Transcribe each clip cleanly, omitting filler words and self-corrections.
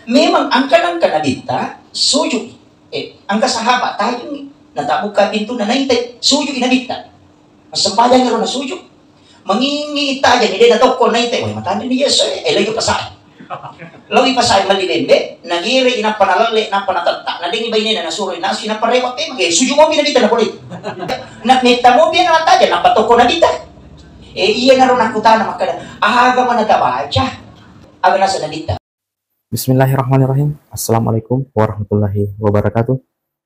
Memang angka nadita sujud. Angka sahabat tayo ni natabuka pintu na naintay sujud inadita. Masampayan nga ron na sujud. Mangingi itajan ni na toko naintay. Wala matanda ni Yesu lagi pasay. Lagi pasay malilinde. Nagiri inapanalali na panatata. Nadingi ba ini na nasuroy na sinaparewat sujud mo binadita na kulit. Nakita mo biyan na tajan napatoko na dita. Iya na ron nakuta na makada. Aga man natabaca. Aga nasa nadita. Bismillahirrahmanirrahim. Assalamualaikum warahmatullahi wabarakatuh.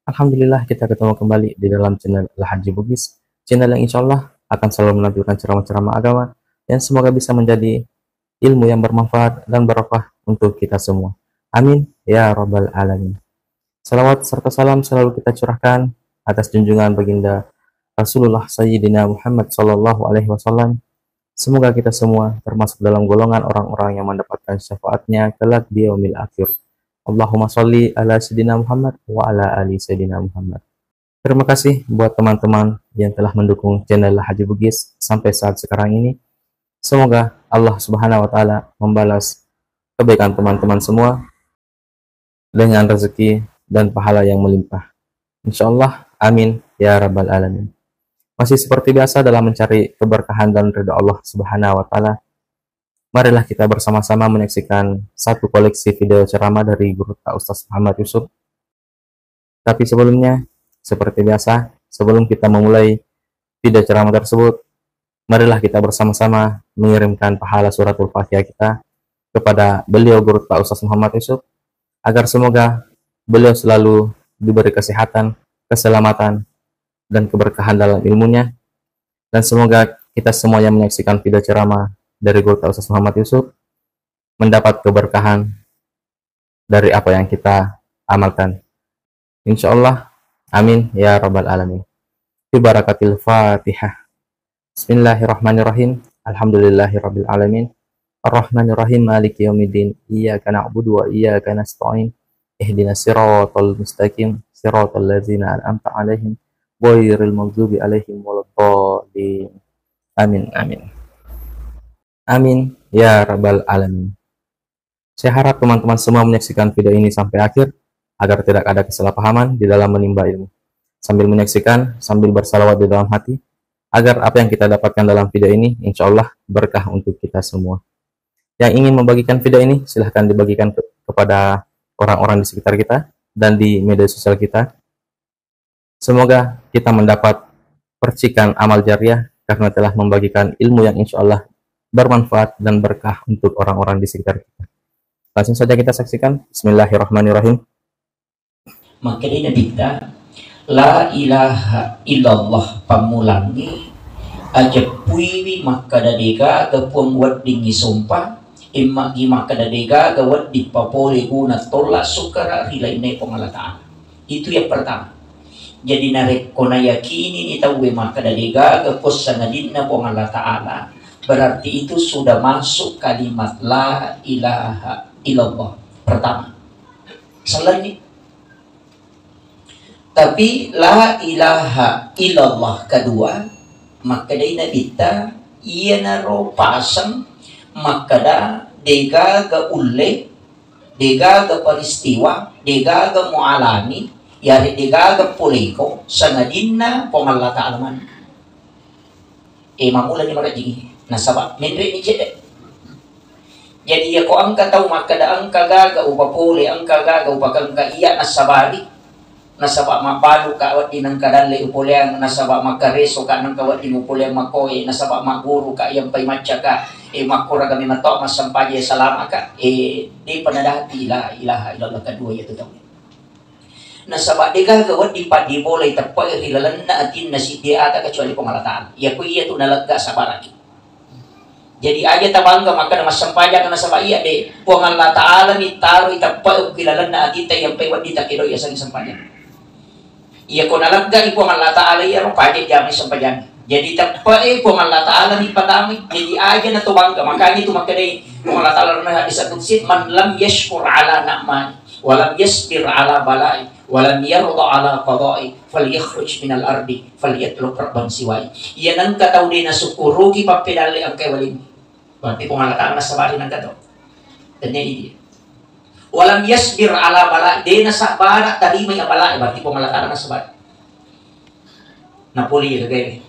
Alhamdulillah kita ketemu kembali di dalam channel Al-Haji Bugis, channel yang insya Allah akan selalu menampilkan ceramah-ceramah agama yang semoga bisa menjadi ilmu yang bermanfaat dan barokah untuk kita semua. Amin ya rabbal alamin. Salawat serta salam selalu kita curahkan atas junjungan baginda Rasulullah Sayyidina Muhammad Sallallahu Alaihi Wasallam. Semoga kita semua termasuk dalam golongan orang-orang yang mendapatkan syafaatnya kelak di yaumil akhir. Allahumma sholli ala Sayyidina Muhammad wa ala ali Sayyidina Muhammad. Terima kasih buat teman-teman yang telah mendukung channel Haji Bugis sampai saat sekarang ini. Semoga Allah Subhanahu wa taala membalas kebaikan teman-teman semua dengan rezeki dan pahala yang melimpah. Insyaallah, amin ya rabbal alamin. Masih seperti biasa dalam mencari keberkahan dan ridha Allah Subhanahu wa taala. Marilah kita bersama-sama menyaksikan satu koleksi video ceramah dari Guru Ustaz Muhammad Yusuf. Tapi sebelumnya, seperti biasa, sebelum kita memulai video ceramah tersebut, marilah kita bersama-sama mengirimkan pahala suratul Fatihah kita kepada beliau Guru Ustaz Muhammad Yusuf agar semoga beliau selalu diberi kesehatan, keselamatan, dan keberkahan dalam ilmunya, dan semoga kita semua yang menyaksikan video ceramah dari Guru Ustaz Muhammad Yusuf mendapat keberkahan dari apa yang kita amalkan. Insyaallah, amin ya rabbal alamin. Bi barakatil Fatihah. Bismillahirrahmanirrahim. Alhamdulillahirabbil alamin. Arrahmanirrahim. Maliki yaumiddin. Iyyaka na'budu wa iyyaka nasta'in. Ihdinas siratal mustaqim. Siratal ladzina an'amta 'alaihim ghairil maghdubi 'alaihim waladdallin. Amin amin. Amin ya rabbal alamin. Saya harap teman-teman semua menyaksikan video ini sampai akhir agar tidak ada kesalahpahaman di dalam menimba ilmu. Sambil menyaksikan, sambil bersalawat di dalam hati agar apa yang kita dapatkan dalam video ini insya Allah berkah untuk kita semua. Yang ingin membagikan video ini silahkan dibagikan kepada orang-orang di sekitar kita dan di media sosial kita. Semoga kita mendapat percikan amal jariah karena telah membagikan ilmu yang insya Allah bermanfaat dan berkah untuk orang-orang di sekitar kita. Langsung saja kita saksikan. Bismillahirrahmanirrahim. Maka dia dikta la ilaha illallah pamulangi aja puiwi maka dadega kepuang wad dingi sumpah imma gi maka dadega gawat di papole guna tolak sukara rilainai pengalataan. Itu yang pertama. Jadi narek kona yakini ni tahu maka dadega kepos sanadinna pengala ta'ala, berarti itu sudah masuk kalimat la ilaha illallah pertama. Salah ini. Tapi la ilaha illallah kedua maka dina kita iya naro pasang maka da dega ga ulle dega ga peristiwa dega ga mualami yari digaga puliko sanadinna pengalla ta'alaman mamula ni marajigi nasaba menre ni jede. Jadi ya ko angka tahu maka da angka gaga upapuli angka gaga upakangka iya nasabali nasaba mapalu ka wati nang kadalle upuleang nasaba makareso ka nang kawati upuleang makoy nasaba maguru ka yang pay matcha ka makura kami mato masampaje salama ka di panadati la ilaha illallah kedua yaitu tahu. Nasaba dega gawat di padi boleh terpakai hilalan na atin nasi dia ada kecuali pengalataan. Ya ku iya tu nalaga sabaraki. Jadi aja tabangga maka nama sampaja kana nasaba iya de pengala taala ni taru itapai hilalan na atin yang pewat di takido ya sang sampaja. Iya ko nalaga ipo pengala taala iya ro padi jami sampaja. Jadi tapai pengala taala ni padami jadi aja na tubangga makanya itu maka de pengala taala na disebut sit man lam yashkur ala na'man walam yasbir ala balai walam yarda ala qada'i falyakhruj minal ardi falyatlub rabban siwai. Iya nang kataw din na sukurugi papidali ang kay walin. Berarti pengalataan na sabari nang kataw. Dan ini dia. Walam yasbir ala bala dena sabara tarima ya bala berarti pemalakana sabar. Napoli ya gini.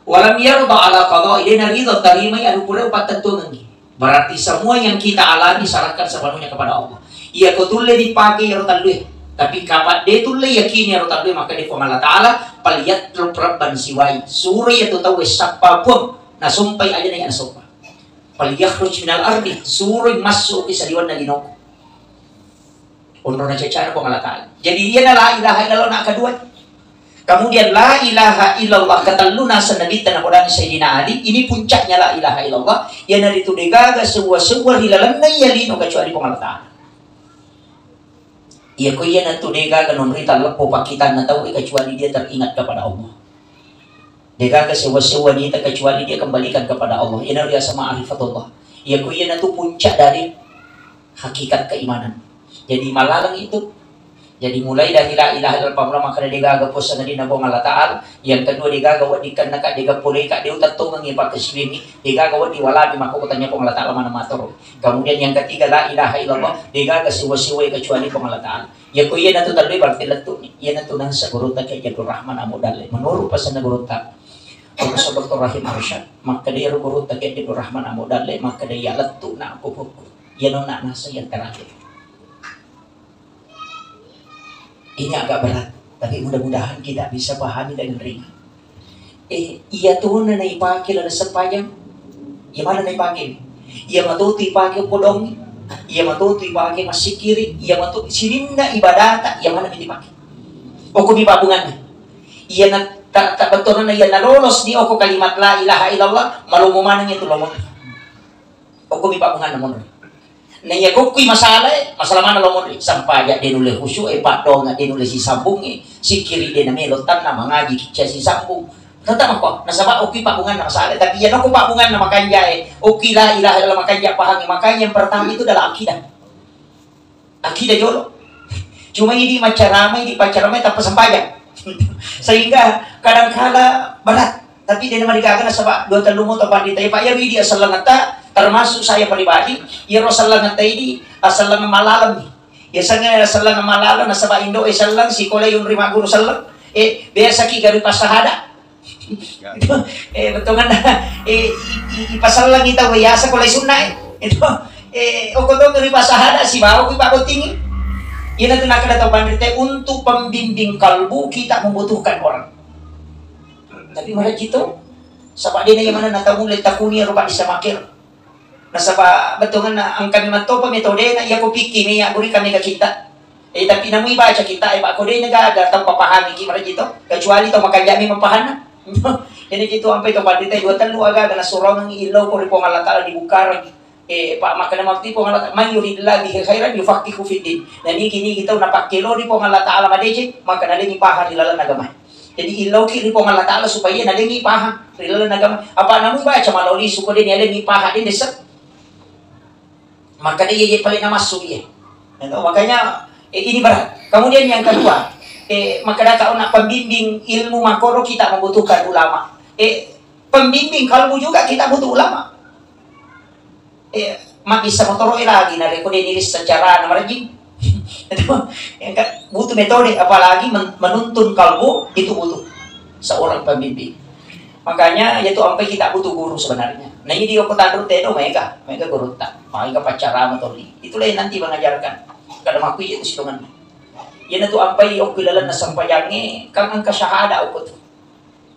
Walam yarda ala qada dena ridha tarima ya pura upat tentunan. Berarti semua yang kita alami serahkan sepenuhnya kepada Allah. Ia kutulle dipakai ya rotalui. Tapi kapan dia tulle yakini ya rotalui maka di Allah Taala paliyat rabban siwai. Suri itu tahu siapapun nasumpai aja nih nasumpa. Paliyakhruj minal ardi suri masuk ke sariwan na linoko. Unro na cara po ngalataan. Jadi dia na la ilaha illallah na kedua. Kemudian la ilaha illallah kataluna sa nabitan na kodang Sayyidina Ali. Ini puncaknya la ilaha illallah. Yan na dito degaga sebuah hilalan na yalino kecuali po ngalataan. Iya ko yan na to degaga nomrita po pakitan na tahu kecuali dia teringat kepada Allah. Degaga sewa-sewa dia kecuali dia kembalikan kepada Allah. Yan na sama arifatullah. Iya ko yan na to puncak dari hakikat keimanan. Jadi malalang itu. Jadi mulai dari la ilaha illallah maka dia gaga po sa nadina po ngalataan. Yang kedua dia gaga wadikan na ka dia pulay ka dia utatong ng ipakasibini. Dia gaga wadi walabi makukutanya po ngalataan mana matoro. Kemudian yang ketiga la ilaha illallah dia gaga siwa-siwa kecuali po ngalataan. Ya ko yan na to taloy berarti lato ni. Yan na to nang sa guruta kay Jadul Rahman Amudale. Menurut pasan na guruta. Kalau sa Dr. Rahim Arsyad maka dia guruta kay Jadul Rahman Amudale maka dia lato na ako po. Yan na nasa yan terakhir. Ini agak berat, tapi mudah-mudahan kita bisa pahami dengan ringan. Iya tuh na naipakil na sepayang. Iya mana naipakil? Iya matuti pakai podong. Iya matuti pakai masikiri. Iya matuti sininda ibadata. Iya mana dipakai? Oko di pabungan. Iya na tak betul na iya na lolos di oko kalimat la ilaha illallah malumuman itu lomon. Oko di pabungan namun. Naya kukui masalah mana lomon sampaya denule khusyuk padong denule si sambung si kiri den melotan na mangaji kica si sambung tetap apa nasaba oki pakungan na masalah tapi yan ako pakungan na makanya oki la ilaha illallah makanya pahami makanya yang pertama itu adalah akidah jolo cuma ini macaramai di pacaramai tanpa sembahyang sehingga kadang-kala berat tapi dia nama dikatakan nasaba dua telumu tempat di Pak ya dia selangata termasuk saya pribadi ya Rasulullah nanti ini asalang malalam ya sanga asalang malalam nasaba Indo asalang si kolay yung rima guru salang biasa ki garu pasahada betul kan ipasalang kita biasa kolay sunna itu okoto garu pasahada si bawo ki pak tinggi yan natin nakadataw pandite untuk pembimbing kalbu kita membutuhkan orang tapi malah gitu sabak din na yung mana natamulay takuni rupa di samakir nasaba betul na ang kami mato pa metode na iya ko piki niya guri kami kakita tapi namu ibaca kita pak ko din nagaga tang papahami ki mara dito kecuali to makajami mapahana ini gitu sampai to pandita dua telu aga na surong ng ilaw ko ripo ngalata di bukar pak makana magti po ngalata man yuridillah bihi khairan yufaqihu fid din na ni kini kita napakilo ripo ngalata ala madeje makana lingi pahar ilalan agama jadi ilaw ki ripo ngalata ala supaya na lingi pahar ilalan agama apa namu ibaca maloli suko din lingi pahar din desak maka dia paling masuk ya. Makanya ini berat. Kemudian yang kedua, maka datang nak pembimbing ilmu makoro kita membutuhkan ulama. Pembimbing kalbu juga kita butuh ulama. Mak bisa motoro lagi nari ko diniris secara namarjing. Butuh metode apalagi menuntun kalbu itu butuh seorang pembimbing. Makanya yaitu sampai kita butuh guru sebenarnya. Nah ini dia kota tedo mereka guru tak, mereka pacaran atau itulah yang nanti mengajarkan. Kadang aku itu situngan. Yan itu sampai okilalan na sampayangnya kang angka syahada aku tuh.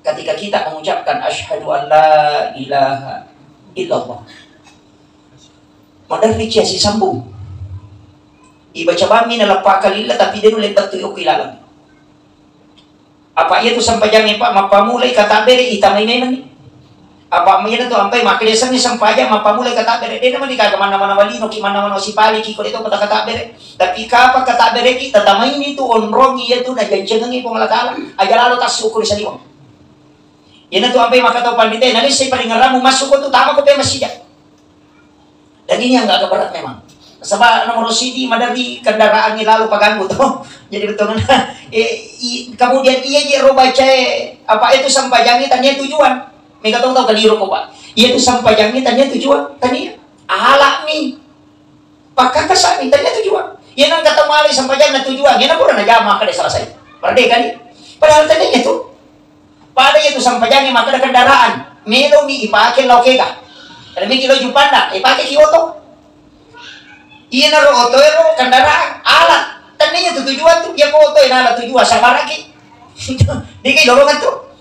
Ketika kita mengucapkan asyhadu an la ilaha illallah. Madar ricia si sambung. Ibaca bami na lapakalila tapi dia nulit batu okilalan. Apa ia tu sampayangnya pak mapamulay katabere itamay memang. Apa mga to ampay makilesang ni sampaya mapamulay katabere de naman ikaga mana-mana walino ki mana-mana si pali ki ko dito pada katabere tapi kapag katabere ki tatamay nito onrong iya to na janjang ng pangalatalan aja lalo tas ukur sa liwang yan to ampay makataw pandite nalis say paringaramu masuk ko to tama ko pa masija dan ini yang agak berat memang sabab nomor CD madari kendaraan ni lalu paganggu to jadi betul na kemudian iya je robaca apa itu sampayangnya tanya tujuan mereka tahu kaliru ko ba iya itu sampayangnya tanya tujuan tanya alak ni Pakaka sa amin, tanya tujuan. Yan ang katamali sa pajang na tujuan. Yan ang pura na jama ka selesai. Pardai kan? Padahal tanya itu. Pada itu sa pajang maka ada kendaraan. Melo mi ipake laukega. Kalau mi kilo jupanda, ipake kioto. Iyan na ro oto ero kendaraan alat. Tanya itu tujuan tuh dia ko oto alat tujuan sa baraki. Di kay dorongan tuh.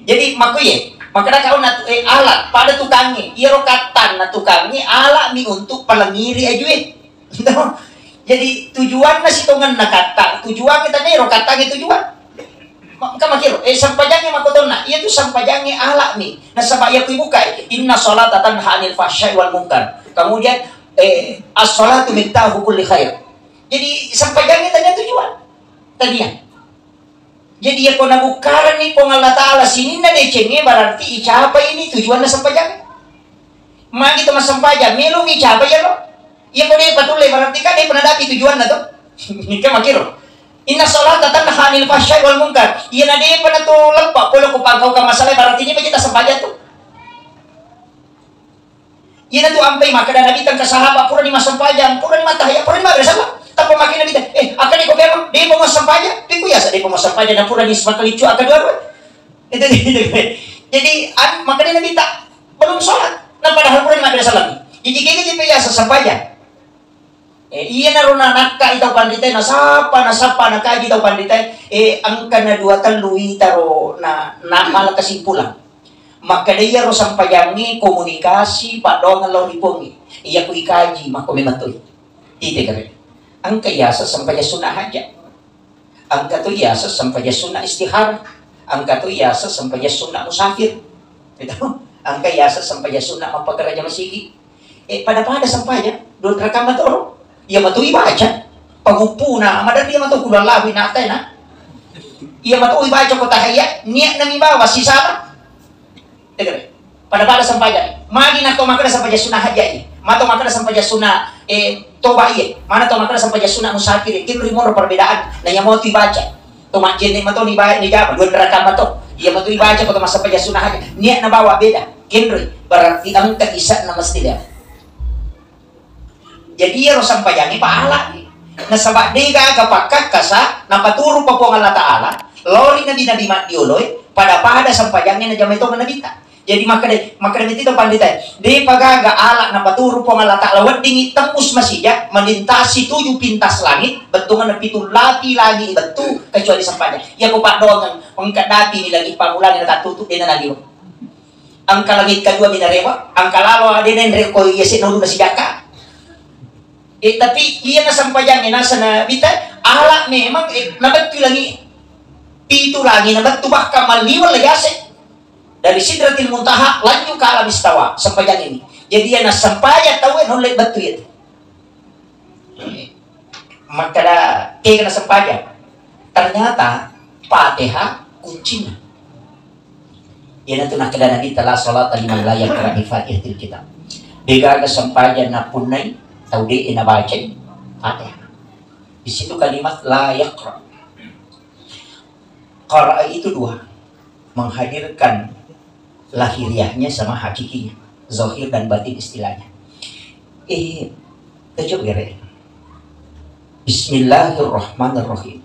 Jadi makuye. Maka kau na alat pada tukangnya, iro katan na tukangnya alat mi untuk palangiri ajuin. Jadi tujuan na sitongan na kata, tujuan kita nih iro katanya tujuan. Maka makiro, sampajangnya makoton na, iya tuh sampajangnya alat mi. Nah sabaya ku bukai, inna sholata tanha anil fahsya'i wal munkar. Kemudian as-sholatu miftahu kulli khair. Jadi sampajangnya tanya tujuan. Tadinya. Jadi ya kau nabukaran nih kong Allah Ta'ala sini na decengnya berarti icapa ini tujuannya sampajang. Magi itu mas sampajang, melu icapa ya lo. Ya kau dia patulai berarti kan dia pernah dapat tujuan na to. Ini kan makiro. Inna sholata tanha anil fahsya'i wal munkar. Iya na dia pernah tuh lempak kalau ku pangkau ke masalah berarti ini kita sampajang tuh. Iya na tuh ampai maka dan nabi tangka sahabat pura di mas sampajang, pura di matahaya, pura di madrasah. Tapi makin nabi akan di kopero dia mau sampajang. Biasa dia pemasang pajak dan pura di semakalicu akan dua. Itu. Jadi makanya Nabi tak belum sholat. Nah padahal pura di madrasah lagi. Jadi kita biasa sampajak. Iya naruna nakka itaw panditay nasapa nakaji itaw panditay. Angka na dua talui taro na malah kesimpulan. Maka dia ro sampajangi komunikasi padongan lo ripongi. Iya ku ikaji mako mematoy. Ite kare. Angka yasa sampaja sunah haja. Angka tu yasa sampai sunnah istihara. Angka tu yasa sampai sunnah musafir. Itu. Angka yasa sampai sunnah mapagaraja masigi. Pada sampai doon rakamat oro. Ia matu ibaca. Pagupu na amadan dia matu kulang labi na atay na. Ia matu ibaca ko tahaya. Niya na mibawa si sama. Tegere. Pada sampai magi na ko makara sampai sunnah haja. Mato makara sampai sunnah toba iya, mana to makna sampai sunah musafir, kin rimor perbedaan. Nah yang mau dibaca, to makjene mato ni bayar ni jawab, dua rakaat mato. Iya mau dibaca ko to sampai sunah aja. Niat na bawa beda, kinri berarti ang kaisa na mesti dia. Jadi ya ro sampayani pahala. Na sabak dega kapakat kasa na paturu pa po Allah Taala, lori na dinadimat dioloy pada sampayangnya na jamay to manabita. Jadi maka itu pandita di pagaga alak na paturo po nga lata lawat dingi tembus masija melintasi 7 pintas langit bentungan na pitul lapi lagi betu kecuali sampanya ya ko pak doang pangkat dati ni lagi pamulan na katutup din na lagi angka langit kedua minarewa angka lalo adenen reko yesi nulu na sijaka tapi iya na sampayang nasa na bita alak memang nabetu lagi pitu lagi nabetu bahkan maliwal lagi dari sidratil muntaha lanjut ke alam istawa sampajang ini. Jadi yang sampajang tahu nolak batu itu. Maka dah kena sampajang. Ternyata Fatihah kuncinya. Ia nanti nak kedana di telah salat liman layak kerana Fatihatil kitab. Dega ke sampajang na punai tahu dia ina baca Fatihah. Di situ kalimat layak. Qara itu dua, menghadirkan lahiriahnya sama hakikinya, zahir dan batin istilahnya. Coba gere. Bismillahirrahmanirrahim.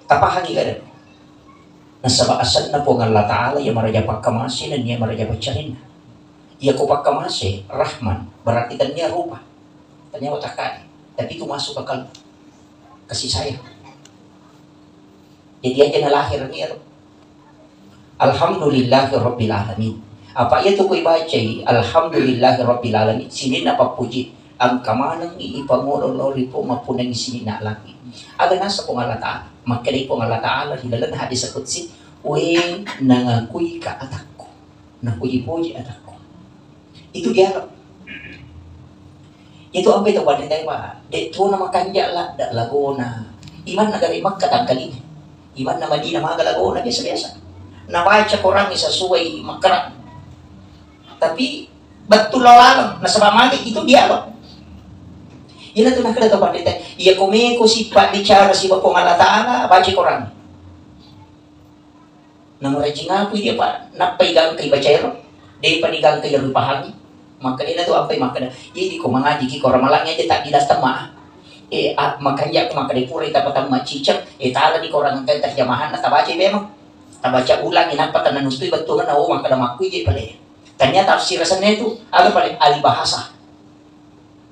Apa hakikat? Nasaba asal na po ng Allah Ta'ala ya maraja pagkamasi dan niya maraja pagcarin. Iya ko pagkamasi, Rahman, berarti kan niya rupa. Tanya otakay. Tapi itu masuk ke kalbu. Kasih sayang. Jadi aja na lahir niya. Alhamdulillahirabbil alamin. Apa itu ko ibaca? Alhamdulillahirabbil alamin. Sini na papuji ang kamanang ipangololori po mapunang sini na lagi. Aga nasa po Allah Ta'ala. Magkali po Allah Ta'ala hilalan hadis sa kutsi. Uy, nangakuy ka atakko. Nakuyi-puji atakko. Itu dialog. Itu apa itu pada tayo pa? Dito na makanja la da Laguna. Iman na garimak katangkali. Iman na Madina mga Laguna biasa-biasa. Nabaca korang isa suway makaran. Tapi betul lalang na sabamagi itu dialog. Ina tu nakada to pandita. Iya kumeko si pa bicara si Bapong Allah Ta'ala baca korang. Namuraji ngapu dia pa napaigang kay bacero. Day panigang kay rupahangi. maka dia tu apa maka ini ko mengaji ki ko ramalangnya dia tak tidak tema makanya aku maka dipuri dapat tema cicak tala di korang kan terjemahan tak baca memang tak baca ulang ini apa tanah nustui betul kan maka dah maku je pale ternyata tafsir rasanya itu ada paling ahli bahasa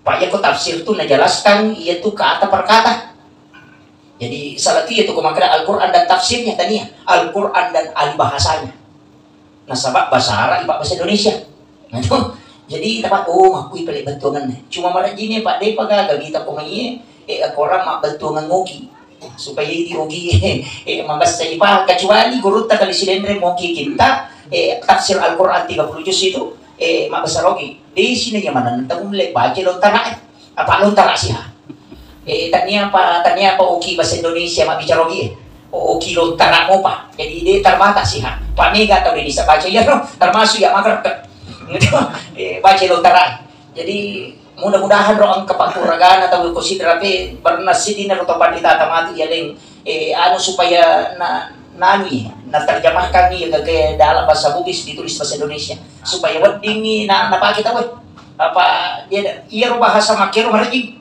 pak ya ko tafsir tu najelaskan ia tu kata per kata. Jadi salah itu maka Al-Quran dan tafsirnya tadinya Al-Quran dan ahli bahasanya. Nah sebab bahasa Arab bahasa Indonesia. Nah, itu. Jadi dapat aku pelik bentungan. Cuma marah gini Pak Dei pagagal kita pemain orang mak bentungan ngoki supaya ini ngoki mabas saya pak kecuali guru tak kali silendre ngoki kita tafsir Al-Quran 30 juz itu mabas rogi. Di sini yang mana nanti mulai baca lontara apa lontara sih ha. Tanya apa oki bahasa Indonesia mak bicara oki oki lontara mo pa jadi dia terbatas sih ha Pak Mega tahu dia bisa baca ya no termasuk ya makar baca lontara jadi mudah-mudahan roang kepakuragan atau konsidrape bernasidi na rotopan di tatamatu ya leng anu supaya nani terjemahkan ni ke dalam bahasa Bugis ditulis bahasa Indonesia supaya wadingi apa kita apa dia iya bahasa makero marji.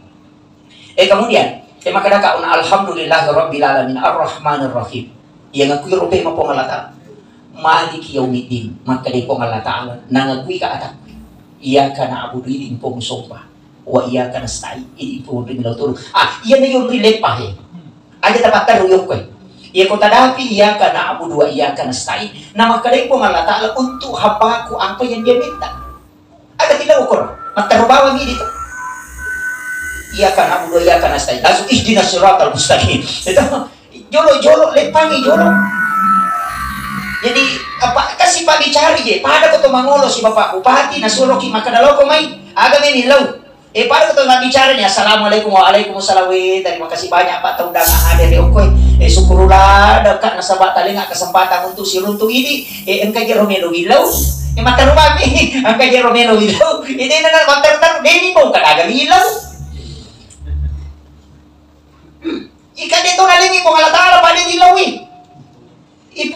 Kemudian, maka daka alhamdulillahirabbil alamin arrahmanir rahim. Yang aku rupe mo pong Allah Ta'ala. Maliki yaumiddin. Maka di pong Allah Ta'ala nangagui ka atak. Iyaka na'budu idin pong sopa. Wa iyaka nasta'in idin pong rimilaw turo. Iyan na yung rilepa Ada dapat taruyok ko Iya ko tadapi iyaka na'budu wa iyaka nasta'in. Na maka di pong Allah Ta'ala untuk habaku apa yang dia minta. Ada tidak ukur. Magtarubawan dito. Iya kan abu iya kan astai langsung ihdinas siratal mustaqim itu jolo lepangi jolo jadi apa kasih pak dicari je pada ko to mangolo si bapak bupati nasuruh ki makadalo ko mai aga me nilaw pada ko to bicara ni assalamualaikum waalaikumsalam terima kasih banyak pak undangan hadir di okoy syukurullah dekat nasabak talinga kesempatan untuk si runtuh ini engkau je romelo wilaw mata rumah mi engkau je romelo wilaw ini na konter deni mo kadaga wilaw ikan itu nalingi kung Allah Ta'ala pada dilawi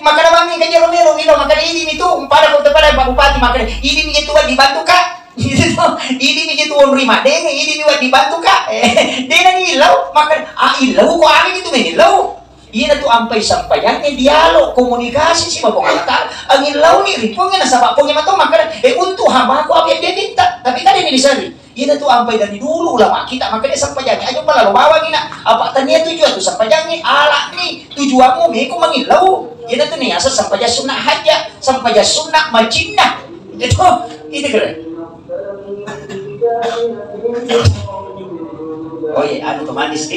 maka naman mi kanya Romero maka ini itu pada kung pada Pak Bupati maka ini mi itu dibantu ka ini mi itu rima deng ini mi dibantu ka dena ilaw maka ilaw ko amin itu mi ilaw iya tu ampai sampayang dialog komunikasi si Bapak Allah Ta'ala ang ilaw ni ripongnya nasa bapongnya mato maka untuk hamba ko apa yang dia minta tapi kan ini disari Ina tu ampai dari dulu ulama kita makanya sampajangnya aja pala lo bawa ina apa tania tujuan tu sampajangnya ala ni tujuanmu meko mangilau ina tu nih asal sampaja sunnah haja sampaja sunnah majinah itu keren oh iya anu otomatis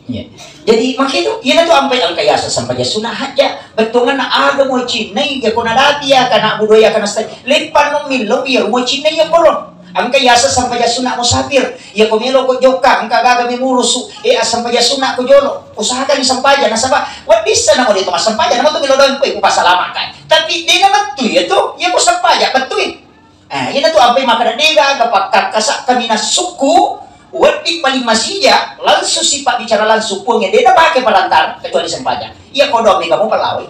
Ya. Jadi makanya itu, yan na ampay ang kayasa sampaya sunnah haja. Betungan na aga mo chinay, ya kung nadati ya kana budoya kana stay. Lepan nung milaw ya mo chinay ya poro. Ang kayasa sampaya sunnah mo sapir. Ya kumilo ko joka, ang kagaga mi murusu. Sampaya sunnah ko jolo. Usahakan ni sampaya na saba. What is na mo dito masampaya? Naman to milodon ko ipasalamat ka. Tapi di naman to ito. Ya mo sampaya betul. Yan na to ampay makadadiga kapag kasak kami na suku. Wadik paling masija, langsung si Pak bicara langsung punya dia dah pakai pelantar kecuali sempajang. Iya kodok nih kamu pelawai.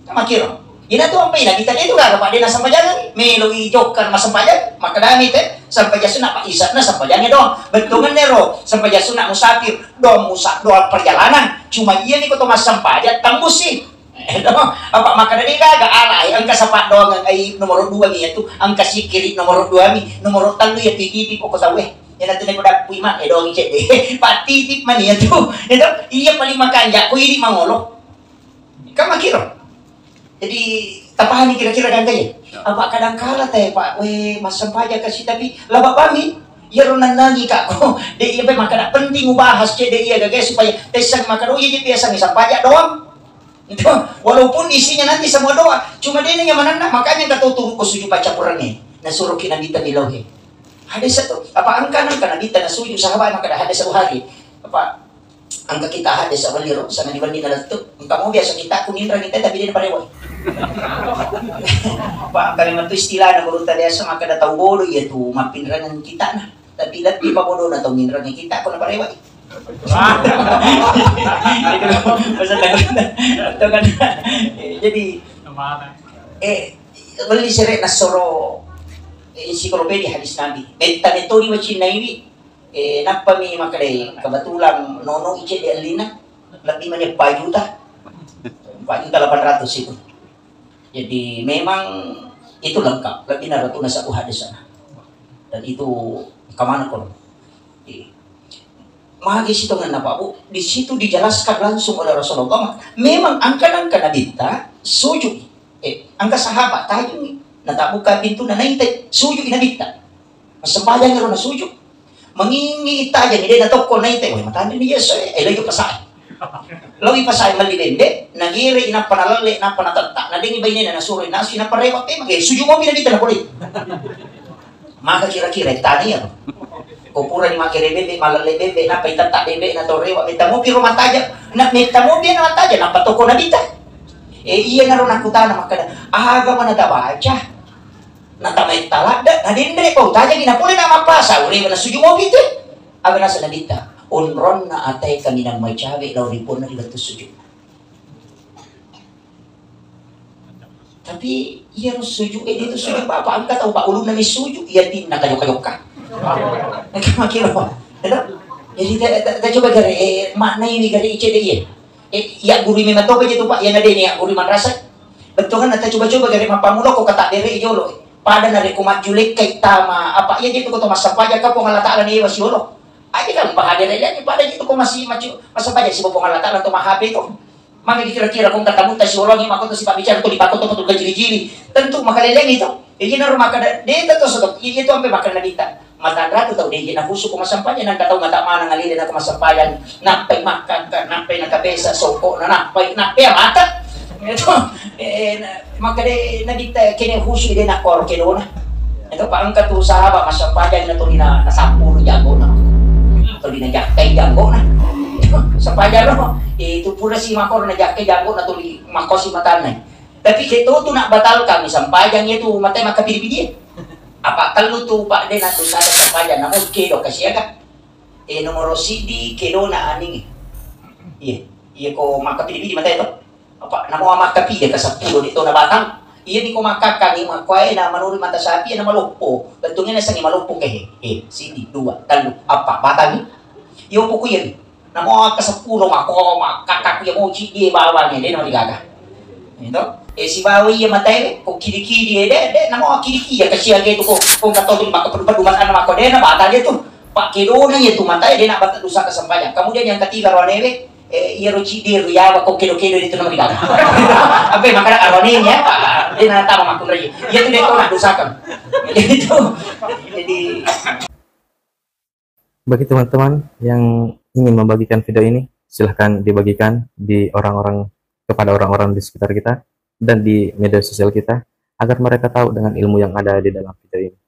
Kamu kira? Ini tuh apa ini? Kita itu kan Pak dia sempajang, melui jokan mas sempajang, maka dami teh sempajang sunnah Pak Isa na sempajangnya dong. Bentungan nero sempajang sunnah musafir, dong doa perjalanan. Cuma iya nih kau mas sempajang tembus sih. Apa maka dari gaga alay ang kasapat doang ang ay nomor 2 mi itu ang kasikiri nomor 2 mi nomor 3 ya titip ko sawe yan natin ko dak puima doang icet patitip man ya tu itu iya paling makanya ko ini mangolo ka makiro jadi tapahan kira-kira ganda ya apa kadang kala teh Pak we mas sampaja kasi tapi laba kami iya ronan nangi kak ko de iya pa makana penting ubahas ce de iya gagay supaya tesang makano iya biasa ni sampaja doang itu walaupun isinya nanti semua doa cuma dia yang mana makanya katutup ko suju baca Qurannya nasuruh kinandita dilohe ada satu apa angka nandita nasuju sahabat maka ada satu hari apa angka kita ada sa waliro sa nalibandi na lato kamu biasa kita kunindra kita tapi dia parewa apa angka naman to istilah na guru tadi sa maka datang bolo ya tu mapinrangan kita na tapi lati pa bodo na to mindra kita ko na parewa Itu kan. Jadi beli seret nasoro ensiklopedia hadis Nabi. Benta metodi wacin na ini napa mi makade kebetulan nono ice di Alina lebih banyak 4 juta 800 itu. Jadi memang itu lengkap lebih naratu nasaku hadis sana. Dan itu kemana kok? Magis itu nggak apa bu? Di situ dijelaskan langsung oleh Rasulullah. Memang angka-angka nabita sujud. Angka sahabat tahu ni. Nata buka pintu na nainte sujud inabita. Sembahyang nga na sujud. Mangingi itaja ni na toko nainte. Wah matanda ni Yesus layo pasay. Lawi pasay malibende. Nagiri ina panalali na panatata. Nadingi ba na nasuri na sinaparewat sujud mo binabita na kulit. Maka kira-kira tani ya. Kupura ni makire bebe malale bebe na paitata bebe na torewa metamo piro mataja na metamo bien na mataja na patoko na bita. Iya naroon nakutana makada aga man nadabaca na tamay talada na dindre ko taja ginapuli na mapasa uri na suju mo bite aga nasa nabita unron na atay kami ng may chabe law ripon na ibato suju. Tapi iya ro suju dito suju pa ang kataw pa ulog na ni suju iya din na kayo-kayo ka. Nagkamakiro. Jadi ta coba gari makna ini gari ice deh ya guru mi matoba gitu pak ya nade ni ya guru madrasah betul kan nata coba-coba gari mapamulo ko kata dere yolo pada nare ko majulek kay tama apa ya gitu ko to masapaja ka po ngalata ni was yolo ay kan pahadere ya pada gitu ko masih masapaja si po ngalata to mahabe to maka kira-kira kung tatamunta si yolo ni mako to si pabicara to lipato to gajili-jili tentu makaleleng ito ini naru maka deta to so itu ampe makan nadita matandra to daw di na huso ko masampayan nang kataw nga tama nang alili na masampayan napay makan ka napay nakabesa soko na napay mata ito maka de nadita kini huso ide na kor kino na ito pa ang katu sahaba masampayan na to na nasapulo jago na to di na jakay jago na sampayan no itu pura si makor na jakay jago na to makosi matanay tapi ito to na batal kami sampayan itu matay makapilipidi apa kalau tu pak de nato sada sampayan na kilo kasi aga nomoro CD kilo na aning iya ko makapilipidi matay to apa namo makapili ka sa pulo dito na batang iya di ko makakani makwai na manuri mata sapi na maluppo bentungnya na sang maluppo kay CD 2 talo apa batang yo po ko yan namo ka sa pulo mako makakaku ya mo CD bawanya de no digaga ito si bawi ya matay kung kiri-kiri namo kiri-kiri kasi agay to ko kung katodong makapaduman na mako de na bata dito pak kilo na ito matay de na bata dusa ka sampayan kemudian yang ketiga roneve iya CD ruyawa kung kilo-kilo dito na digaga abe makana aronin ya de na tama makun ray iya to dito na dusa ka jadi Bagi teman-teman yang ingin membagikan video ini, silahkan dibagikan kepada orang-orang di sekitar kita dan di media sosial kita, agar mereka tahu dengan ilmu yang ada di dalam video ini.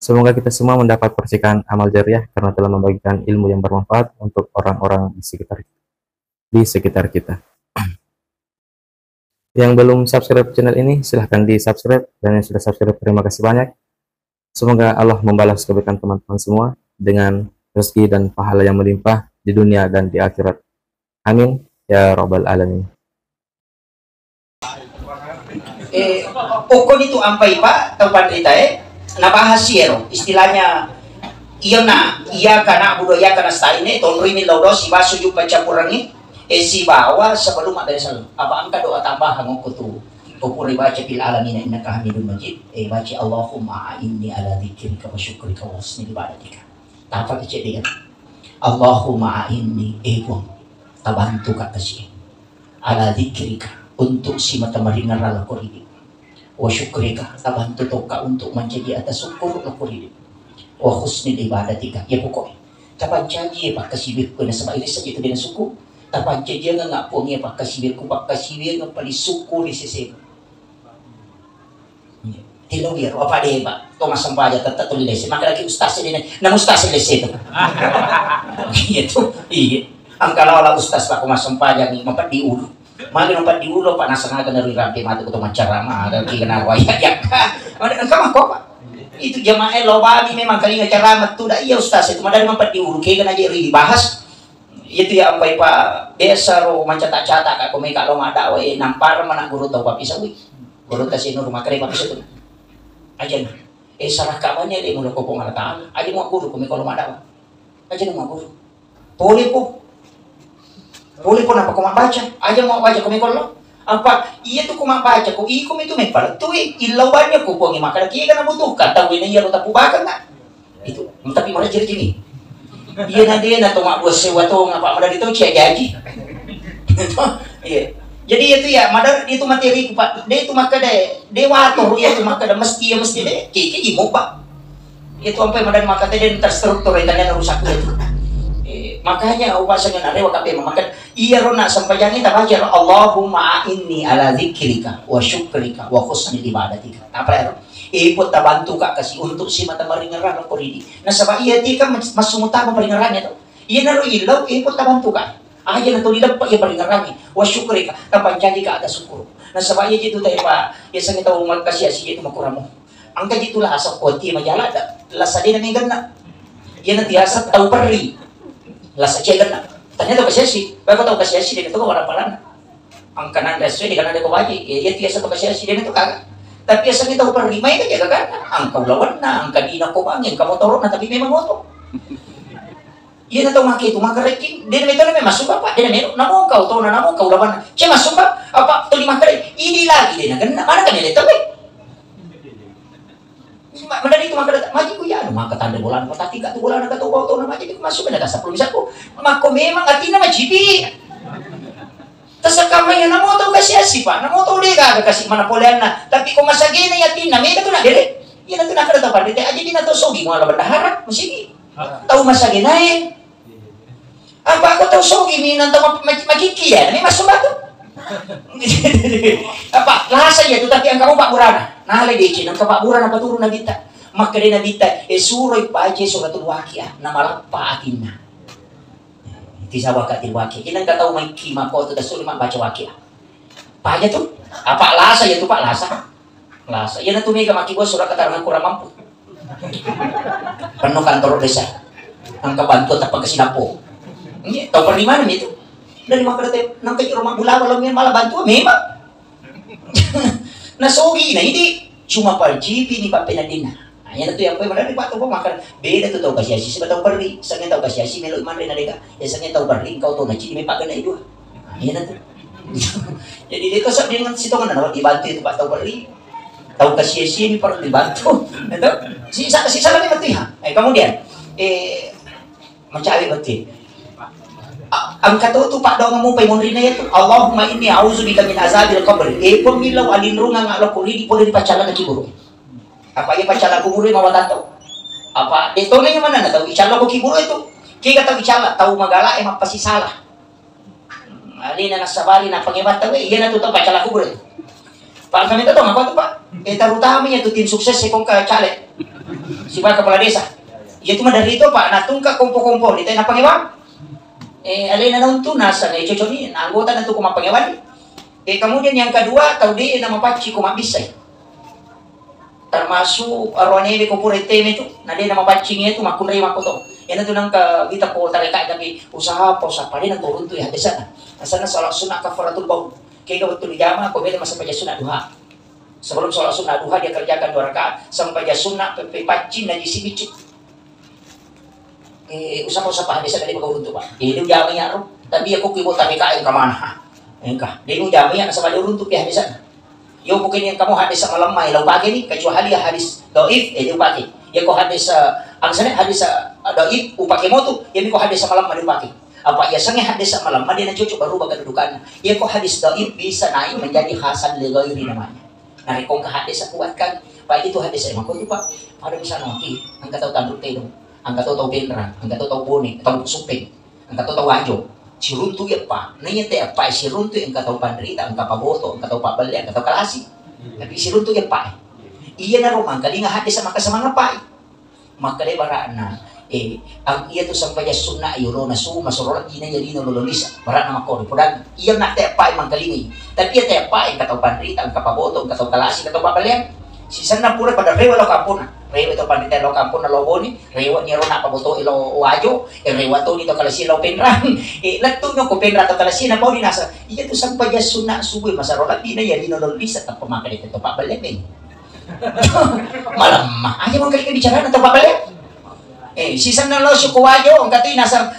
Semoga kita semua mendapat percikan amal jariah karena telah membagikan ilmu yang bermanfaat untuk orang-orang di sekitar kita. Yang belum subscribe channel ini, silahkan di-subscribe, dan yang sudah subscribe, terima kasih banyak. Semoga Allah membalas kebaikan teman-teman semua dengan rezeki dan pahala yang melimpah di dunia dan di akhirat. Amin ya rabbal alamin. Ukon itu ampai pak tempat kita nabahas yero istilahnya iya karena budaya karena style ini tonri min laudo si basu juga campurangi si bawa sebelum ada selalu apa angka doa tambahan ngukutu Kupuri baca bil alamin innaka hamidun majid baca Allahumma inni ala dzikrika wa syukrika wa husni ibadatika tanpa kejadian Allahumma inni ebong tabantu ka kasih ala dzikrika untuk si mata maringan rala koridi wa syukrika tabantu toka untuk menjadi atas syukur na koridi wa husni ibadatika ya pokoknya tapan janji pak kasibir ko na sa mairis sa ito din suku tapan janji nga nga po niya pak kasibir nga pali suku ni sisip tilawir apa deh pak Thomas sampaja tetap tulis maka lagi ustaz ini na ustaz ini itu itu iya ang kalawala ustaz pak Thomas sampaja ni mapat diulo magi mapat diulo pak nasa nga na rirante mati ko to mancarama ada kina waya ya ka ang kama ko pak Itu jamaah lo babi memang kali ngacaramat tuh dah iya ustaz itu madari mampat diuruke kan aja dibahas itu ya ampai pak desa ro mancata-cata kak komika lo mada we nampar mana guru tau papi sawi guru tas nur makare papi itu aja sarah kamarnya dia mula kopong ala taala aja mau guru komika lo mada aja mau guru boleh po napa ko baca aja mau baca komika lo apa iya tuh kuma baca ko ikom itu mepal tuh ilaw banyak ko pongi makara kiya kana butuhkan tahu ini ya tapu bakal na itu tapi mana jadi gini iya na dia na tong abos sewa tong apa mana dito cia gaji iya jadi itu ya madar itu materi pak dia itu maka dewa atau ya itu maka mesti deh kiki imo pak itu sampai madar maka dia terstruktur itu rusak itu makanya upasanya narewa kape makan iya rona sampai jangan kita baca Allahumma inni ala dzikrika wa syukrika wa husni ibadatika apa ya ipot tabantu kak kasih untuk si mata maringaran ko ridi na saba iya ti ka masumuta mo maringaran ito iya naro ilaw ipot tabantu kak aja na tulidap pa iya maringaran wa syukrika kapan janji ka ada syukur na saba iya jitu tayo pa iya sa kita umat kasih itu makuramo ang kajitu la asa konti majala lasa din na ganna iya na tiasa tau perri lasa cegan na tanya to kasi bago to kasi din to wala pala ang kanan resto di kanan ko baji iya tiasa to kasi din to kaga tapi asang ito pa rimay ka jaga ka ang kaulawan na ang kanina ko bangin kamotoro na tapi memang moto iya na to makito makareking din na ito na may masuba pa din na meron namo ka to na namo kaulawan na siya masuba apa to lima kare ini lagi din na ganna mana kanila ito madali itu makada maji ko yan makatanda bulan patati ka to bulan na katubaw to na maji ko masuba na sa probinsya ko mako memang atina majibi tas kamay na mo to kasi asipa na mo to di ka kasi manapolean na tapi kung masagi na yatin na may ka to na dire yan ang tunakada to pandite aja di na to sogi mo ala bandaharap masigi tau masagi na apa ako to sogi minan to magikiya may masuba to apa lasa ya to tapi ang kamu pak burana nalay di chin ang kapak burana paturo na bita makade na bita suroy pa aja suratul waqiah na malapa atin na di sa wakatil waqiah ilang kataw may kima ko to dasul man baca waqiah pa aja tuh apa lasa ya tuh pak lasa yan na tumiga makibo surat katarangan kurang mampu penuh kantor desa ang kabantu at pagkasinapo hindi tau perlimanan itu dari makadate nang kay rumah bulaw lang yan malah bantu memang nasugi na hindi cuma par GP ni papinadina ayan na to yan po madali pa ito po makan beda to kasi si ba tau parli sangin tau kasi si melo iman rin na liga sangin tau parli ikaw to na chini may pagan na ito ayan na to jadi dito sa dengan sitongan na ibantu ito pa tau parli tau kasi si ni parli bantu ito si sabi mati ha kemudian mencari mati ang katuto pa daw nga mo pay monri na ito Allahumma inni a'udzubika min azabil qabr pamilaw alinrungan nga ala kulidi puli pacala na kiburo apa iya pacala kuburo mawatan to apa dito na yung mana na tahu icala ko kiburo ito kaya tahu icala tahu magala mapasisalah alina na sabali na pangibat tahu iya na to pacala kuburo ito para kami to apa to pak terutama ya to tim sukses si kong kacale si ba kepala desa iya cuma dari itu pak natungka kompo-kompo dito na pangibat alin na nung tunas na ichochoni na anggota na ito kumapangawan kemudian yang kedua tahu dia nama paci kumabisay termasuk arwanebe ko purete itu na dia nama pacinya itu makunray makoto yan ito nang kita ko tarika tapi usaha pa rin ang turun to ya desa na asa na salat sunat kafaratul baul kaya betul jama ko beda masa paja sunat duha sebelum salat sunat duha dia kerjakan 2 rakaat sampai paja sunat paci na jisibicu usap-usap pa desa dari magurunto pa ini jami ya ro tapi ako kibo tami kain ka mana engka dinu jami ya sa magurunto ya desa yo bukin yang kamu hadis sa malam mai law pagi ni kecuali ya hadis dhaif di pagi ya ko hadis ang sanet hadis dhaif upake mo to ya ko hadis sa malam mai pagi apa ya sange hadis sa malam madi na cucu baru baga kedudukannya ya ko hadis dhaif bisa naik menjadi hasan li ghairi namanya nah kung ka hadis sa kuatkan pa itu hadis sa mako to pa pada bisa nanti ang kataw tanduk tayo ang kataw benra ang kataw boni taw suping ang kataw wajo si runtu ya pa nanya te apa si runtu ang kataw pandrita ang kapaboto ang kataw pabali ang kataw kalasi tapi si runtu ya pa iya na romang kali nga hadis sa makasamang pa makale bara na ang iya to sampai sunna yuro na su masurot ina yari no lolisa bara na makori pudan iya na te pa mang kalingi tapi te pa ang kataw pandrita ang kapaboto ang kataw kalasi kataw pabali si sana pura pada rewala kapuna rewa ito pandita lo kampo na lobo ni, rewa ni ron napabuto ilo wajo, rewa to dito kalasi lo penrang, lato nyo ko penra to kalasi na po ni nasa, iya to sang pagya suna suwi, masarola di na yan, inololisa, at pumaka dito to pabalip eh. Malamma, aja mong kali bicara na to pabalip. Sisan na lo si kuwayo, ang katoy nasa,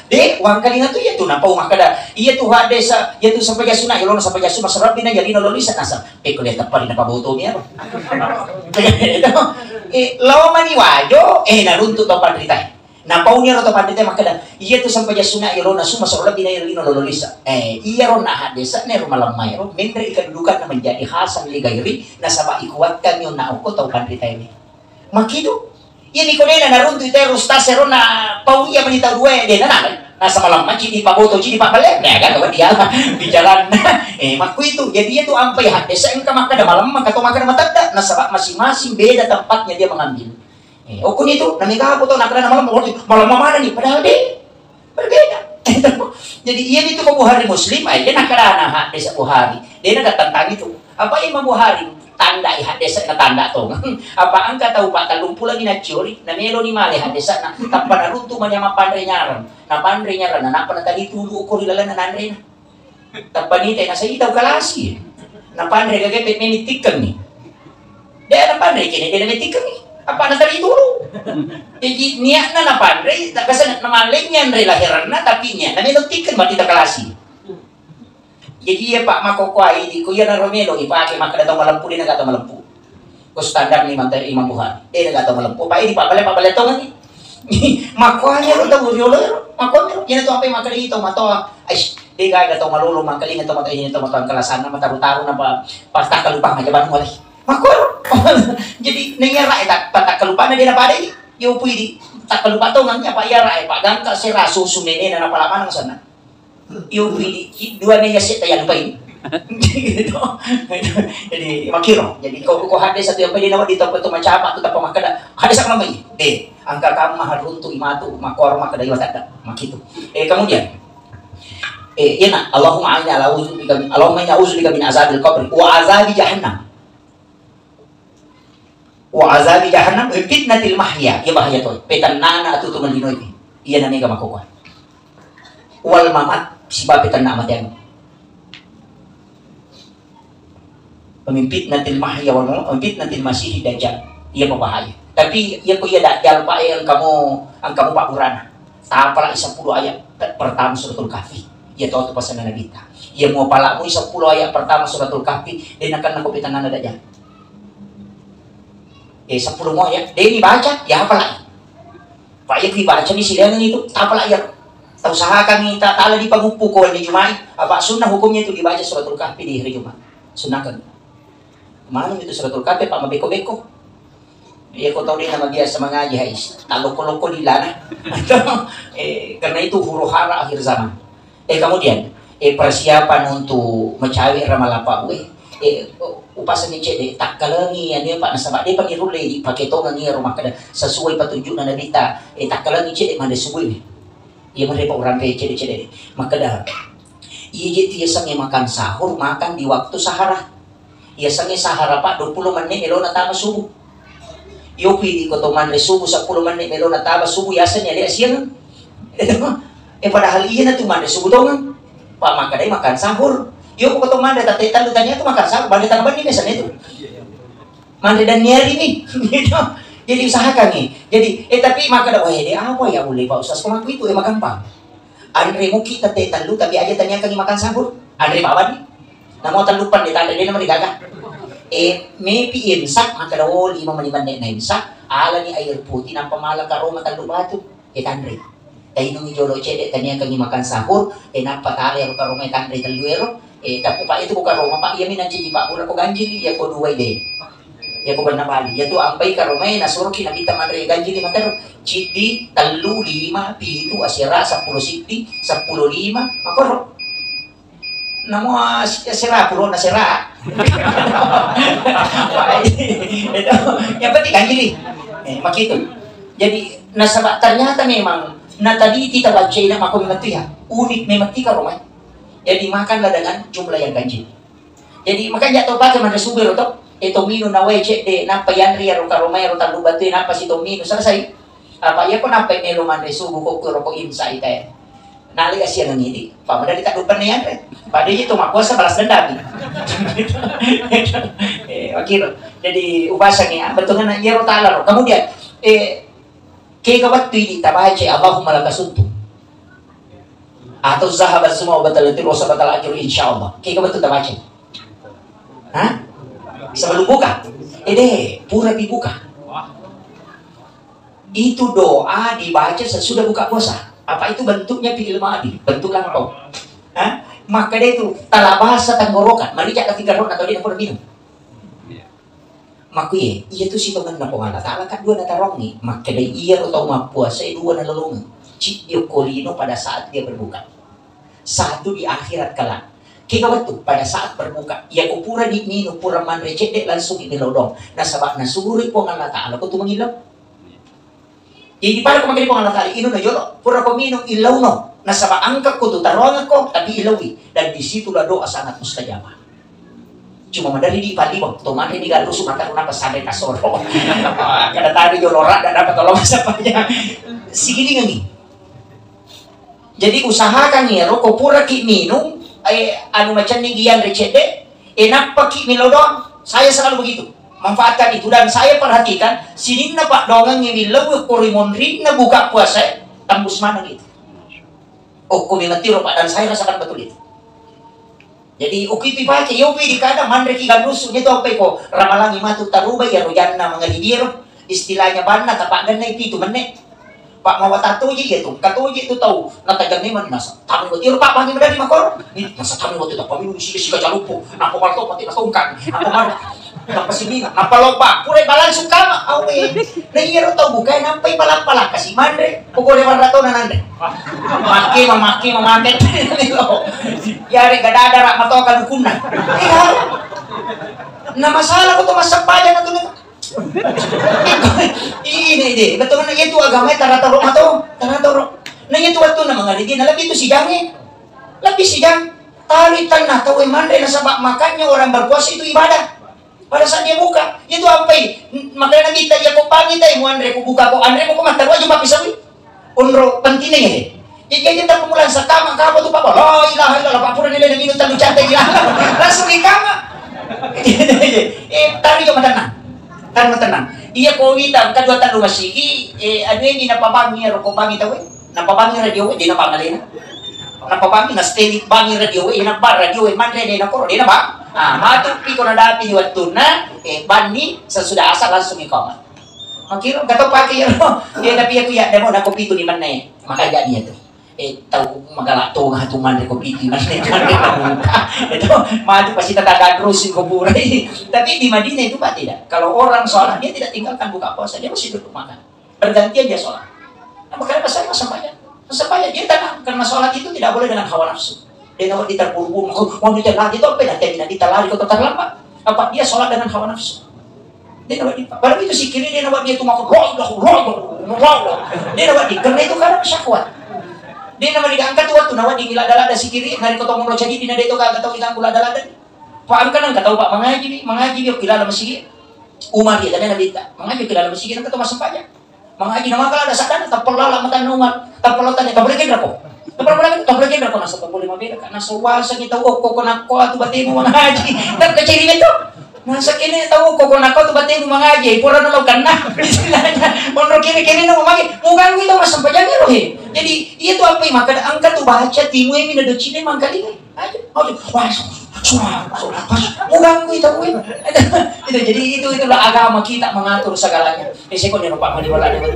wang kali nga to, iya to na po makada, iya to hade sa, iya to sa pagya suna, ilo na sa pagya suna, masarap di na yan, inololisa, nasa, kuleta pa rin napabuto niya. Lawa maniwayo, narunto to pandita. Napaw niya ro to pandita makada. Iya to sampai jasuna iro na suma sa ulab binay rino lololisa. Iya ro na hadesa ne ro malamay ro. Mentre ikadudukan na menjadi hasan ligayri na sama ikuatkan yung nauko to pandita ini. Makido. Iya ni kolena narunto ite ro stase ro na pau iya manita duwe de na nasa malamay cini paboto cini papale. Ga ka dia bijalan. Maku itu. Jadi itu ampai hadesa engka makada malam makato makada matanda na sama masing-masing beda tempatnya dia mengambil. Okun itu, namanya apa tuh nakra malam mana nih? Padahal deh berbeda. Jadi iya itu Bukhari Muslim aja nakra nah desa Bukhari. Dia nak tentang itu. Apa Imam Bukhari tanda desa na tanda tuh. Apa angka tahu Pak talumpu lagi na curi, na melo ni male desa na tapana runtu manyama pandre nyaran. Na pandre nyaran na napa na tali tulu ukuri lala na nandre na. Tapani tay na sa itaw kalasi. Na pandre gagapit menitikan ni. Dia na pandre kini dia na menitikan ni. Apa na tali dulu? Jadi niat na pandre, kasi namaling yan rin lahiran na, tapi niya, na minutikan ba tita kalasi? Jadi ya Pak makokwai, di kuya na Romelo, ipake makadatang malampu, di nagatang malampu. Ko standar ni Imam Bukhari, di nagatang malampu. Pa, di papale to nga ni. Makuha niya rin ito, makuha niya rin. Yan ito, apay makalito, matoa. Ay, di ka ito malulong, makaling ito, matoa, ito, matoa, ang kalasan na mataro-taro na pa, pagtakalupang, majaban mo walay. Makor. Jadi nengyara eta patakalupana dia pada ini. Yo pwede takalupa to nganya pa yara pa gangka si raso sumene na napalaman ng sana. Yo pwede dua niya si tayan pa ini. Jadi makiro. Jadi ko hades satu yang pwede nawa dito pa to macapa to tapos makada. Hades sa kamay. Ang kakam mahal untuk imatu makor makada iwatata. Makito. Kemudian yan na Allahumma inna a'udzubika min azabil qabr wa azabi jahannam. Wa azabi jahannam fitnatil mahya ya bahaya to petanana atu to malinoy iya na mega makukuha wal mamat siba petanna matian pemimpitnatil mahya wal mamat pemimpitnatil masih dajjal iya bahaya tapi iya ko iya dajjal pa ang kamu Pak Qur'an tapala 10 ayat pertama suratul kahfi iya to pasan na nabita iya mo pala mo 10 ayat pertama suratul kahfi din akan nako petanana dajjal 10 mo ya, dia dibaca, ya apa lagi? Pak ya dibaca di silangan itu, apa lagi ya? Usahakan kita tala di pagupukul di Jumat, apa sunnah hukumnya itu dibaca suratul kahfi di hari Jumat. Sunnah kan? Kemarin itu suratul kahfi Pak mabeko-beko. Ya kau tahu dia nama biasa mengaji hais, tak loko-loko di lana. Karena itu huru hara akhir zaman. Kemudian persiapan untuk mencari ramalapa upasan ni cede tak kalangi ano pa nasaba di pangirulay di paketo nga ngiro makada sesuai petunjuk na nabita tak kalangi cede mande subuhi iya mare pa orang kay cede makada iya jeti sang makan sahur makan di waktu sahara iya sang sahara pa 20 menit melo na tama subuh yo pili ko to man subuh 10 menit melo na tama subuh yasan ya siang padahal iya na to man subuh dong pa makada makan sahur. Yo ko to manda tatay talo tanya to makasa balik tanah bani biasa itu. Manda dan nyari nih. Gitu. Jadi usahakan nih. Jadi tapi maka ada dia apa ya boleh Pak Ustaz kok itu emang gampang. Andre mo kita tatay talo tapi aja tanya kang makan sahur. Andre pawan. Namo talupan di tanda dia naman digagah. Maybe imsak maka daw 5 menit na imsak ala ni air putih ng pamala karoma talo batu. Andre. Tayo nung ijolo cede tanya kang makan sahur napatali ako karoma Andre taluero. Tapi Pak itu bukan Roma Pak iya minanci Pak pura ko ganjili ya ko duway de ya ko bernabali ya tu ampay karomay nasuro kinabita madre ganjili matero citi 3 5 7 asira 10 siti 10 5 makoro namo asira puro na sira itu yang penting ganjili makito jadi nasaba ternyata memang na tadi kita baca na mako mati ya unik memang tika Roma. Jadi makanlah dengan jumlah yang ganjil. Jadi makanya jatuh pakai mana subir atau Tomino na weche de napa yan ria ro karomay ro talubatu napa si Tomino selesai. Apa ya ko napa melo man resugo ko ko insight eh. Nali siya nang hindi. Pamadali tak lupa na yan eh. Pada itu makuasa balas dendam. Okey. Jadi ubasanya betul na yero tala ro. Kemudian kaya waktu ini tabaca Allahumma lakasuntu. Atau zahabat semua batal itu rosa batal ajur insyaallah. Kaya betul tabaca. Hah? Sebelum buka. Pura dibuka. Itu doa dibaca sesudah buka puasa. Apa itu bentuknya fi'il madi, bentuk lampau. Maka dia itu tala bahasa tenggorokan, malicak ketika roh atau dia pun minum. Maka iya itu si tongan na pangala tala kan dua na tarongi, maka dia iya atau mapuasa dua na lolongan. Cik kolino pada saat dia berbuka. Satu di akhirat kelak. Kaya waktu pada saat berbuka, ia ko pura di minum pura man recede langsung inilodong. Nasabak na suguri po ng Ta'ala ko tumangilaw. Jadi para ko magaling po ng Ta'ala, ino na yolo, pura ko minum ilaw no. Nasabak angkat ko, tutarongan ko, tapi ilawi. Dan di situ la doa sangat mustajabah. Cuma madali di palibang, tumari di galuso makaroon na pasanay na soro. Kada tadi yolora, dan dapat tolong sa panya. Sige di nga. Jadi usahakan niya, ko pura ki minum, anu macam ni gian recede, enak paki milodong. Saya selalu begitu, manfaatkan itu dan saya perhatikan sini na pak dongang ngilaw korimon rin na buka puasa tembus mana gitu. Oh, kumingatiro pak dan saya rasakan betul itu. Jadi ukiti baca yopi di kadang mandre ki ganusu gitu apa ko ramalangi matu taruba ya rojanna mangalidir istilahnya banna tapak dan itu menek. Pak mau tatuji gitu, katuji itu tahu, natagang ni man nasa. Kami betul pak pangi medali makor. Ni nasa kami waktu tak kami isi kacalupo. Napo parto pati nasungkan. Napo mar. Napo sibina. Napo loba. Pure balan sukama. Awe. Na iyero tahu bukan nampai palak-palak kasi mandre. Pukul lewat rato na nandre. Mamaki. Yari gadada rak matokan hukumna. Na masalah ko to masampayan na tuloy. Ini betul na itu agama taratoro mato taratoro na itu waktu na mga ligi na labi itu sidangnya labi sidang talitan na tawe mandre na sabak makannya orang berpuasa itu ibadah pada saat dia buka itu apa makanya kita ya ko pangita mo andre ko buka ko andre ko matarwa juma pisawi unro pentingnya ya jadi kita pemulan sa kama ka to papa la ilaha illallah pa pura nila nang inutan lucante gila langsung di kama tari yo matana kan tenang. Iya ko kita kadua tan lumasigi ano ni napabangi ro ko bangi tawe. Napabangi radio di napangalena. Napabangi na steady bangi radio nagbar radio mandre na ko di na ba? Matu pi ko na dati waktu na bani sesudah asal langsung ikaw. Makiro gato pa kayo. Tapi ako ya demo na ko pito ni man na maka jadi itu. Tahu magalato nga tuman ko piti man itu maju pasti tataga terus kuburai tapi di Madinah itu Pak tidak kalau orang sholat dia tidak tinggalkan buka puasa dia masih duduk makan bergantian dia sholat nah, makanya pasal sampainya dia tenang karena sholat itu tidak boleh dengan hawa nafsu dia nawat diterburu-buru mau diterlari itu apa nanti terlari kau terlambat apa dia sholat dengan hawa nafsu dia nawat baru itu si kiri dia nawat dia tuh makan dia nawat karena itu karena syahwat. Dia nama diangkat waktu nawa di lada-lada si kiri ngari kotong roca di dina itu kagak tahu ilang lada-lada. Pak kan enggak tahu Pak mengaji dia kira masih Umar dia tadi nabi mengaji kira masih kan ketemu sampainya. Mengaji nama kala ada sadana tapelala matan Umar tapelotane tabreke berapa? Tabreke berapa nasa 45 beda karena sewasa kita kok nako atu batemu mengaji. Dan kecil itu masa kini tahu kok nako tu batemu mengaji pura nalo kana istilahnya monro kiri-kiri no magi mugang kita mas sampainya roh. Jadi itu apa maka angkat tu baca timu ini ada cine mangkali aja wah mugang kita itu jadi itulah agama kita mengatur segalanya sekon yang Pak Madi wala jadi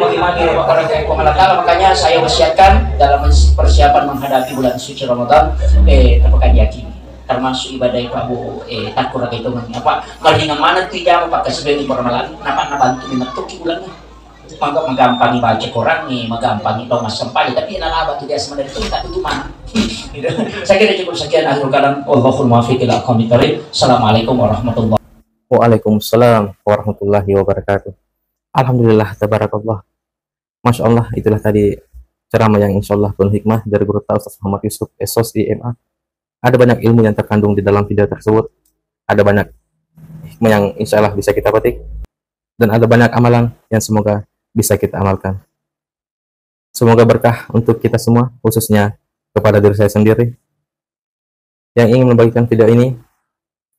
bagi-bagi orang yang pengalatala makanya saya wasiatkan dalam persiapan menghadapi bulan suci Ramadan apakah yakin termasuk ibadah Pak Bu takura itu apa malingan mana tu jam Pak kasih bermalan napa bantu memetuk bulannya magampangi baca Quran nih, magampangi tahu mas sempali, tapi nalaba tu dia sebenarnya itu tak itu mana. Saya kira cukup sekian akhir kalam. Wallahul muwaffiq ila aqwamit thoriq. Assalamualaikum warahmatullahi. Waalaikumsalam warahmatullahi wabarakatuh. Alhamdulillah tabarakallah. Masya Allah, itulah tadi ceramah yang insya Allah penuh hikmah dari Guru Ustaz Muhammad Yusuf Esos di MA. Ada banyak ilmu yang terkandung di dalam video tersebut. Ada banyak hikmah yang insya Allah bisa kita petik, dan ada banyak amalan yang semoga bisa kita amalkan. Semoga berkah untuk kita semua, khususnya kepada diri saya sendiri. Yang ingin membagikan video ini,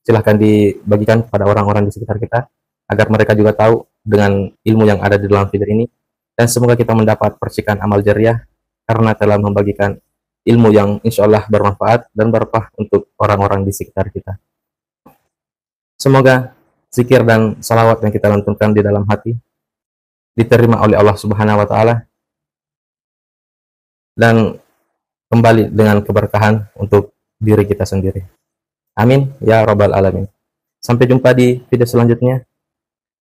silahkan dibagikan kepada orang-orang di sekitar kita, agar mereka juga tahu dengan ilmu yang ada di dalam video ini. Dan semoga kita mendapat percikan amal jariah, karena telah membagikan ilmu yang insya Allah bermanfaat dan berkah untuk orang-orang di sekitar kita. Semoga zikir dan salawat yang kita lantunkan di dalam hati diterima oleh Allah Subhanahu wa Ta'ala, dan kembali dengan keberkahan untuk diri kita sendiri. Amin ya Rabbal Alamin. Sampai jumpa di video selanjutnya.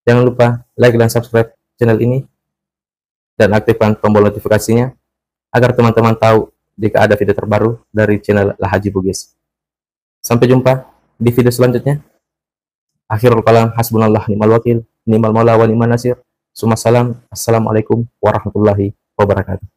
Jangan lupa like dan subscribe channel ini, dan aktifkan tombol notifikasinya agar teman-teman tahu jika ada video terbaru dari channel Al-Haji Bugis. Sampai jumpa di video selanjutnya. Akhirul kalam, hasbunallah ni'mal wakil, ni'mal maula wa ni'man nasir. Assalamualaikum warahmatullahi wabarakatuh.